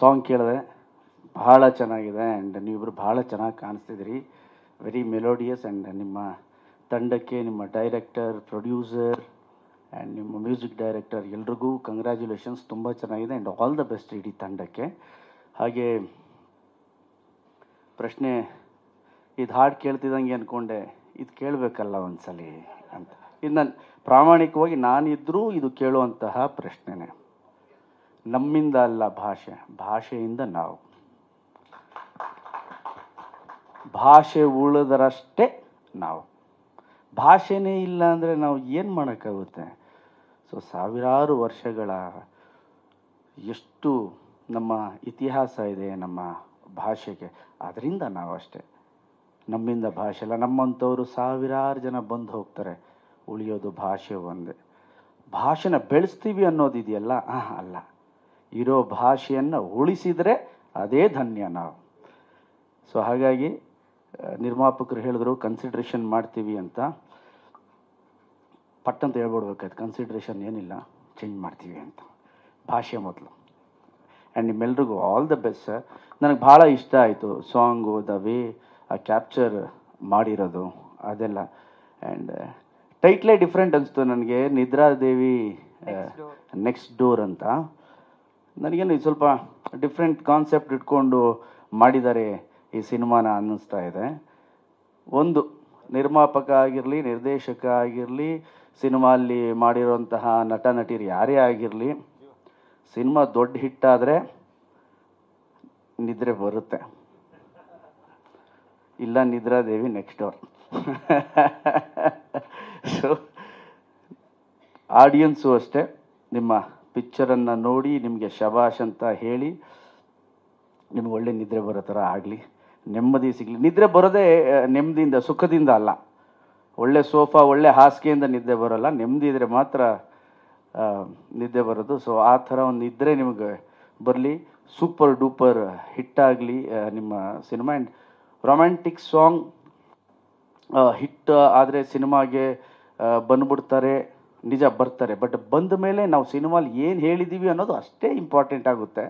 Song ಕೇಳಿದೆ, ಭಾಳ ಚೆನ್ನಾಗಿದೆ. ಆ್ಯಂಡ್ ನೀವಿಬ್ಬರು ಭಾಳ ಚೆನ್ನಾಗಿ ಕಾಣಿಸ್ತಿದ್ರಿ, ವೆರಿ ಮೆಲೋಡಿಯಸ್. ಆ್ಯಂಡ್ ನಿಮ್ಮ ತಂಡಕ್ಕೆ, ನಿಮ್ಮ ಡೈರೆಕ್ಟರ್, ಪ್ರೊಡ್ಯೂಸರ್ ಆ್ಯಂಡ್ ನಿಮ್ಮ ಮ್ಯೂಸಿಕ್ ಡೈರೆಕ್ಟರ್ ಎಲ್ರಿಗೂ ಕಂಗ್ರ್ಯಾಚುಲೇಷನ್ಸ್. ತುಂಬ ಚೆನ್ನಾಗಿದೆ ಆ್ಯಂಡ್ ಆಲ್ ದ ಬೆಸ್ಟ್ ಇಡೀ ತಂಡಕ್ಕೆ. ಹಾಗೆ ಪ್ರಶ್ನೆ, ಇದು ಹಾಡು ಕೇಳ್ತಿದ್ದಂಗೆ ಅಂದ್ಕೊಂಡೆ ಇದು ಕೇಳಬೇಕಲ್ಲ ಒಂದ್ಸಲಿ ಅಂತ. ಇದು ನಾನು ಪ್ರಾಮಾಣಿಕವಾಗಿ ನಾನಿದ್ದರೂ ಇದು ಕೇಳುವಂತಹ ಪ್ರಶ್ನೆನೇ. ನಮ್ಮಿಂದ ಅಲ್ಲ ಭಾಷೆ, ಭಾಷೆಯಿಂದ ನಾವು. ಭಾಷೆ ಉಳಿದರಷ್ಟೇ ನಾವು. ಭಾಷೆನೇ ಇಲ್ಲ ಅಂದರೆ ನಾವು ಏನು ಮಾಡೋಕ್ಕಾಗುತ್ತೆ? ಸೊ ಸಾವಿರಾರು ವರ್ಷಗಳ ಎಷ್ಟು ನಮ್ಮ ಇತಿಹಾಸ ಇದೆ ನಮ್ಮ ಭಾಷೆಗೆ, ಅದರಿಂದ ನಾವು ಅಷ್ಟೇ. ನಮ್ಮಿಂದ ಭಾಷೆ ಅಲ್ಲ. ನಮ್ಮಂಥವ್ರು ಸಾವಿರಾರು ಜನ ಬಂದು ಹೋಗ್ತಾರೆ, ಉಳಿಯೋದು ಭಾಷೆ ಒಂದೇ. ಭಾಷೆನ ಬೆಳೆಸ್ತೀವಿ ಅನ್ನೋದಿದೆಯಲ್ಲ, ಅಲ್ಲ. ಇರೋ ಭಾಷೆಯನ್ನು ಉಳಿಸಿದರೆ ಅದೇ ಧನ್ಯ ನಾವು. ಸೊ ಹಾಗಾಗಿ ನಿರ್ಮಾಪಕರು ಹೇಳಿದ್ರು ಕನ್ಸಿಡ್ರೇಷನ್ ಮಾಡ್ತೀವಿ ಅಂತ. ಪಟ್ಟಂತ ಹೇಳ್ಬಿಡ್ಬೇಕಾಯ್ತು, ಕನ್ಸಿಡ್ರೇಷನ್ ಏನಿಲ್ಲ, ಚೇಂಜ್ ಮಾಡ್ತೀವಿ ಅಂತ. ಭಾಷೆ ಮೊದಲು. ಆ್ಯಂಡ್ ನಿಮ್ಮೆಲ್ರಿಗೂ ಆಲ್ ದ ಬೆಸ್ಟ್ ಸರ್. ನನಗೆ ಭಾಳ ಇಷ್ಟ ಆಯಿತು ಸಾಂಗು, ದ ವೇ ಆ ಕ್ಯಾಪ್ಚರ್ ಮಾಡಿರೋದು ಅದೆಲ್ಲ. ಆ್ಯಂಡ್ ಟೈಟ್ಲೇ ಡಿಫ್ರೆಂಟ್ ಅನಿಸ್ತು ನನಗೆ, ನಿದ್ರಾದೇವಿ ನೆಕ್ಸ್ಟ್ ಡೋರ್ ಅಂತ. ನನಗೇನು ಸ್ವಲ್ಪ ಡಿಫ್ರೆಂಟ್ ಕಾನ್ಸೆಪ್ಟ್ ಇಟ್ಕೊಂಡು ಮಾಡಿದ್ದಾರೆ ಈ ಸಿನಿಮಾನ ಅನ್ನಿಸ್ತಾ ಇದೆ. ಒಂದು ನಿರ್ಮಾಪಕ ಆಗಿರಲಿ, ನಿರ್ದೇಶಕ ಆಗಿರಲಿ, ಸಿನಿಮಾಲ್ಲಿ ಮಾಡಿರೋಂತಹ ನಟ ನಟಿಯರು ಯಾರೇ ಆಗಿರಲಿ, ಸಿನಿಮಾ ದೊಡ್ಡ ಹಿಟ್ಟಾದರೆ ನಿದ್ರೆ ಬರುತ್ತೆ, ಇಲ್ಲ ನಿದ್ರಾದೇವಿ ನೆಕ್ಸ್ಟ್ ಡೋರ್. ಸೊ ಆಡಿಯನ್ಸು ಅಷ್ಟೇ, ನಿಮ್ಮ ಪಿಕ್ಚರನ್ನು ನೋಡಿ ನಿಮಗೆ ಶಬಾಷ್ ಅಂತ ಹೇಳಿ ನಿಮ್ಗೆ ಒಳ್ಳೆ ನಿದ್ರೆ ಬರೋ ಥರ ಆಗಲಿ, ನೆಮ್ಮದಿ ಸಿಗಲಿ. ನಿದ್ರೆ ಬರೋದೇ ನೆಮ್ಮದಿಯಿಂದ, ಸುಖದಿಂದ ಅಲ್ಲ. ಒಳ್ಳೆ ಸೋಫಾ, ಒಳ್ಳೆ ಹಾಸಿಗೆಯಿಂದ ನಿದ್ದೆ ಬರೋಲ್ಲ, ನೆಮ್ಮದಿ ಇದ್ದರೆ ಮಾತ್ರ ನಿದ್ದೆ ಬರೋದು. ಸೊ ಆ ಥರ ಒಂದು ನಿದ್ರೆ ನಿಮಗೆ ಬರಲಿ, ಸೂಪರ್ ಡೂಪರ್ ಹಿಟ್ಟಾಗಲಿ ನಿಮ್ಮ cinema. And romantic song hit ಆದರೆ ಸಿನಿಮಾಗೆ ಬಂದ್ಬಿಡ್ತಾರೆ, ನಿಜ ಬರ್ತಾರೆ. ಬಟ್ ಬಂದ ಮೇಲೆ ನಾವು ಸಿನಿಮಾಲಿ ಏನು ಹೇಳಿದ್ದೀವಿ ಅನ್ನೋದು ಅಷ್ಟೇ ಇಂಪಾರ್ಟೆಂಟ್ ಆಗುತ್ತೆ.